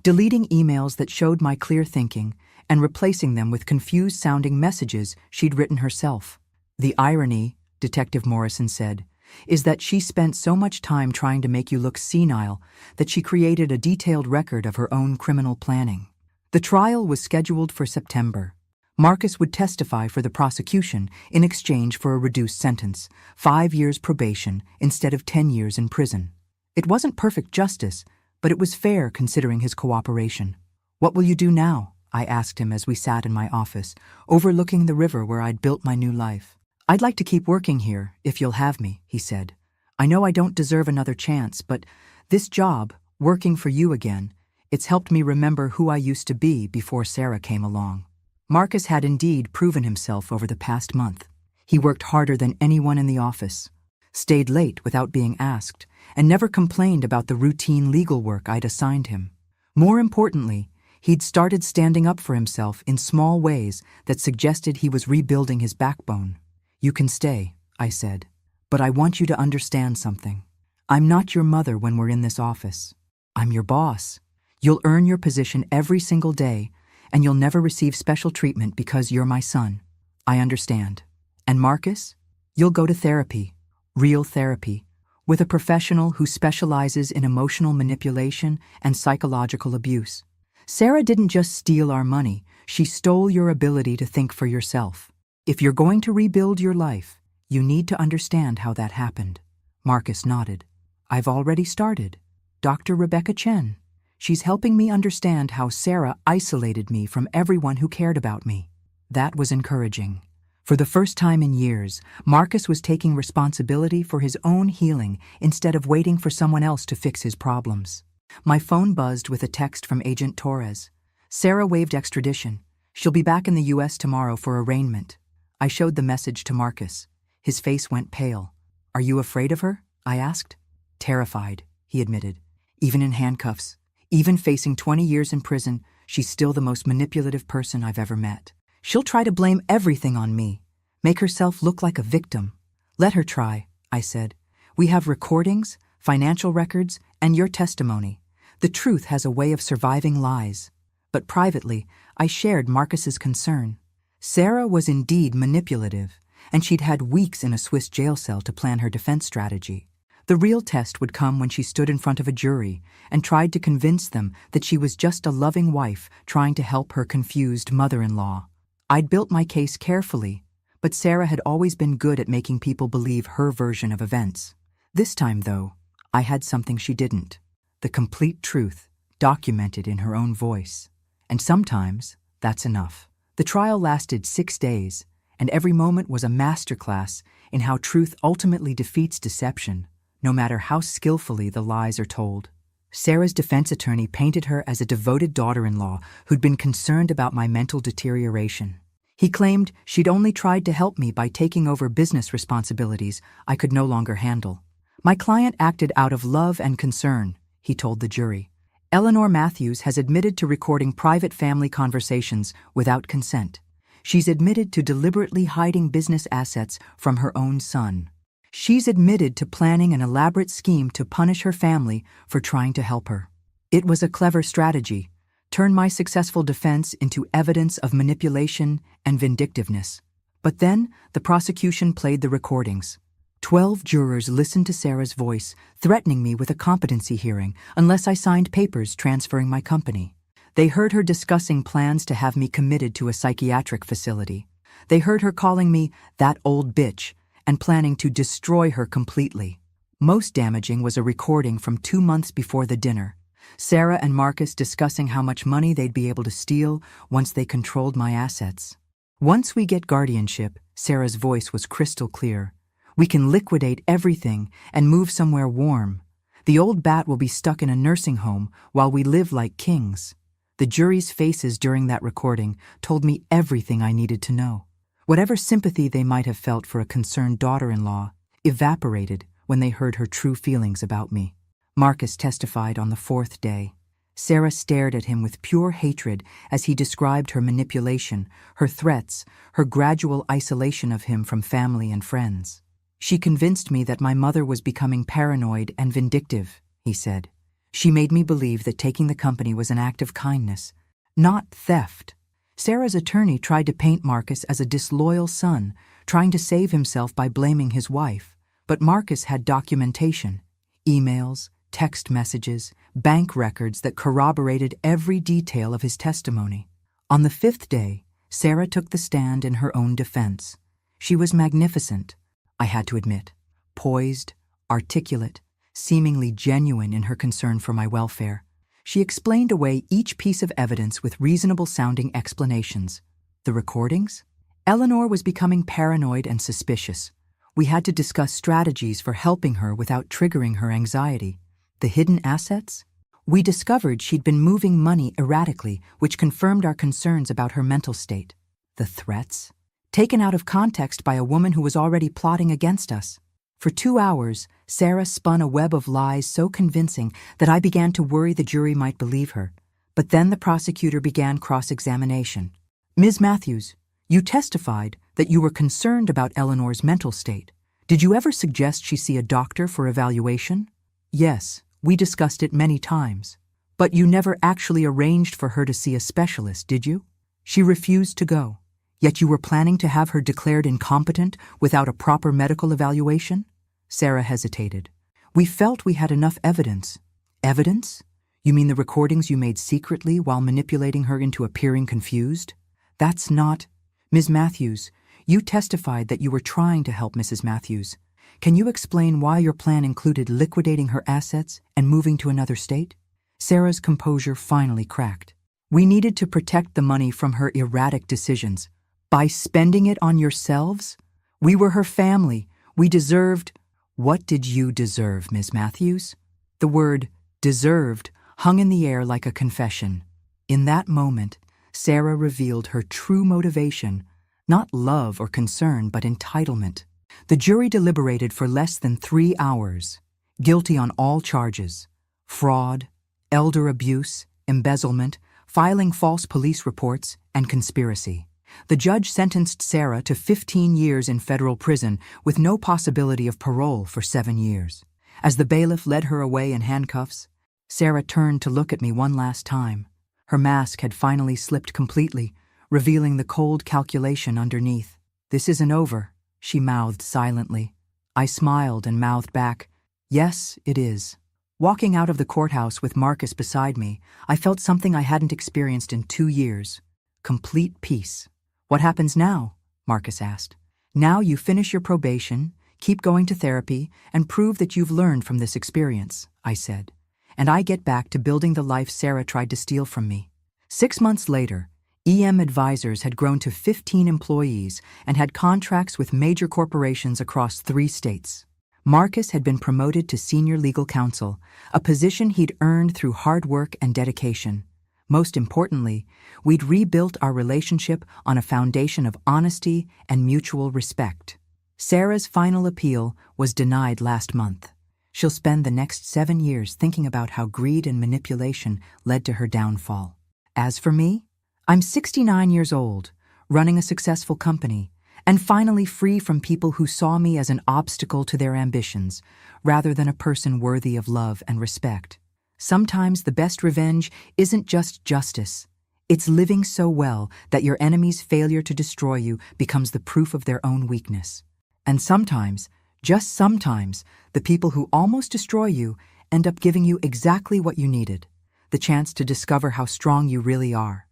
deleting emails that showed my clear thinking and replacing them with confused-sounding messages she'd written herself. "The irony," Detective Morrison said, "is that she spent so much time trying to make you look senile that she created a detailed record of her own criminal planning." The trial was scheduled for September. Marcus would testify for the prosecution in exchange for a reduced sentence, 5 years probation instead of 10 years in prison. It wasn't perfect justice, but it was fair considering his cooperation. "What will you do now?" I asked him as we sat in my office, overlooking the river where I'd built my new life. "I'd like to keep working here, if you'll have me," he said. "I know I don't deserve another chance, but this job, working for you again, It's helped me remember who I used to be before Sarah came along. Marcus had indeed proven himself over the past month. He worked harder than anyone in the office, stayed late without being asked, and never complained about the routine legal work I'd assigned him. More importantly, he'd started standing up for himself in small ways that suggested he was rebuilding his backbone. "You can stay," I said, "but I want you to understand something. I'm not your mother when we're in this office. I'm your boss. You'll earn your position every single day, and you'll never receive special treatment because you're my son. I understand. And Marcus, you'll go to therapy, real therapy, with a professional who specializes in emotional manipulation and psychological abuse. Sarah didn't just steal our money, she stole your ability to think for yourself. If you're going to rebuild your life, you need to understand how that happened." Marcus nodded. "I've already started. Dr. Rebecca Chen. She's helping me understand how Sarah isolated me from everyone who cared about me." That was encouraging. For the first time in years, Marcus was taking responsibility for his own healing instead of waiting for someone else to fix his problems. My phone buzzed with a text from Agent Torres. "Sarah waived extradition. She'll be back in the U.S. tomorrow for arraignment." I showed the message to Marcus. His face went pale. "Are you afraid of her?" I asked. "Terrified," he admitted. "Even in handcuffs, even facing 20 years in prison, she's still the most manipulative person I've ever met. She'll try to blame everything on me, make herself look like a victim." "Let her try," I said. "We have recordings, financial records, and your testimony. The truth has a way of surviving lies." But privately, I shared Marcus's concern. Sarah was indeed manipulative, and she'd had weeks in a Swiss jail cell to plan her defense strategy. The real test would come when she stood in front of a jury and tried to convince them that she was just a loving wife trying to help her confused mother-in-law. I'd built my case carefully, but Sarah had always been good at making people believe her version of events. This time, though, I had something she didn't: the complete truth, documented in her own voice. And sometimes, that's enough. The trial lasted 6 days, and every moment was a masterclass in how truth ultimately defeats deception, no matter how skillfully the lies are told. Sarah's defense attorney painted her as a devoted daughter-in-law who'd been concerned about my mental deterioration. He claimed she'd only tried to help me by taking over business responsibilities I could no longer handle. "My client acted out of love and concern," he told the jury. "Eleanor Matthews has admitted to recording private family conversations without consent. She's admitted to deliberately hiding business assets from her own son. She's admitted to planning an elaborate scheme to punish her family for trying to help her. It was a clever strategy, turn my successful defense into evidence of manipulation and vindictiveness." But then the prosecution played the recordings. 12 jurors listened to Sarah's voice, threatening me with a competency hearing unless I signed papers transferring my company. They heard her discussing plans to have me committed to a psychiatric facility. They heard her calling me "that old bitch" and planning to destroy her completely. Most damaging was a recording from 2 months before the dinner. Sarah and Marcus discussing how much money they'd be able to steal once they controlled my assets. "Once we get guardianship," Sarah's voice was crystal clear, "we can liquidate everything and move somewhere warm. The old bat will be stuck in a nursing home while we live like kings." The jury's faces during that recording told me everything I needed to know. Whatever sympathy they might have felt for a concerned daughter-in-law evaporated when they heard her true feelings about me. Marcus testified on the 4th day. Sarah stared at him with pure hatred as he described her manipulation, her threats, her gradual isolation of him from family and friends. "She convinced me that my mother was becoming paranoid and vindictive," he said. "She made me believe that taking the company was an act of kindness, not theft." Sarah's attorney tried to paint Marcus as a disloyal son, trying to save himself by blaming his wife. But Marcus had documentation, emails, text messages, bank records that corroborated every detail of his testimony. On the 5th day, Sarah took the stand in her own defense. She was magnificent, I had to admit, poised, articulate, seemingly genuine in her concern for my welfare. She explained away each piece of evidence with reasonable-sounding explanations. The recordings? Eleanor was becoming paranoid and suspicious. We had to discuss strategies for helping her without triggering her anxiety. The hidden assets? We discovered she'd been moving money erratically, which confirmed our concerns about her mental state. The threats? Taken out of context by a woman who was already plotting against us. For 2 hours, Sarah spun a web of lies so convincing that I began to worry the jury might believe her. But then the prosecutor began cross-examination. Ms. Matthews, you testified that you were concerned about Eleanor's mental state. Did you ever suggest she see a doctor for evaluation? Yes, we discussed it many times. But you never actually arranged for her to see a specialist, did you? She refused to go. Yet you were planning to have her declared incompetent without a proper medical evaluation? Sarah hesitated. We felt we had enough evidence. Evidence? You mean the recordings you made secretly while manipulating her into appearing confused? That's not... Ms. Matthews, you testified that you were trying to help Mrs. Matthews. Can you explain why your plan included liquidating her assets and moving to another state? Sarah's composure finally cracked. We needed to protect the money from her erratic decisions. By spending it on yourselves? We were her family. We deserved... What did you deserve, Ms. Matthews? The word deserved hung in the air like a confession. In that moment, Sarah revealed her true motivation, not love or concern, but entitlement. The jury deliberated for less than 3 hours, guilty on all charges: fraud, elder abuse, embezzlement, filing false police reports, and conspiracy. The judge sentenced Sarah to 15 years in federal prison with no possibility of parole for 7 years. As the bailiff led her away in handcuffs, Sarah turned to look at me one last time. Her mask had finally slipped completely, revealing the cold calculation underneath. "This isn't over," she mouthed silently. I smiled and mouthed back, "Yes, it is." Walking out of the courthouse with Marcus beside me, I felt something I hadn't experienced in 2 years. Complete peace. "What happens now?" Marcus asked. "Now you finish your probation, keep going to therapy, and prove that you've learned from this experience," I said. "And I get back to building the life Sarah tried to steal from me." 6 months later, EM Advisors had grown to 15 employees and had contracts with major corporations across 3 states. Marcus had been promoted to senior legal counsel, a position he'd earned through hard work and dedication. Most importantly, we'd rebuilt our relationship on a foundation of honesty and mutual respect. Sarah's final appeal was denied last month. She'll spend the next 7 years thinking about how greed and manipulation led to her downfall. As for me, I'm 69 years old, running a successful company, and finally free from people who saw me as an obstacle to their ambitions, rather than a person worthy of love and respect. Sometimes the best revenge isn't just justice. It's living so well that your enemy's failure to destroy you becomes the proof of their own weakness. And sometimes, just sometimes, the people who almost destroy you end up giving you exactly what you needed, the chance to discover how strong you really are.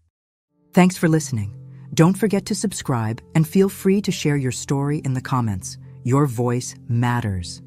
Thanks for listening. Don't forget to subscribe and feel free to share your story in the comments. Your voice matters.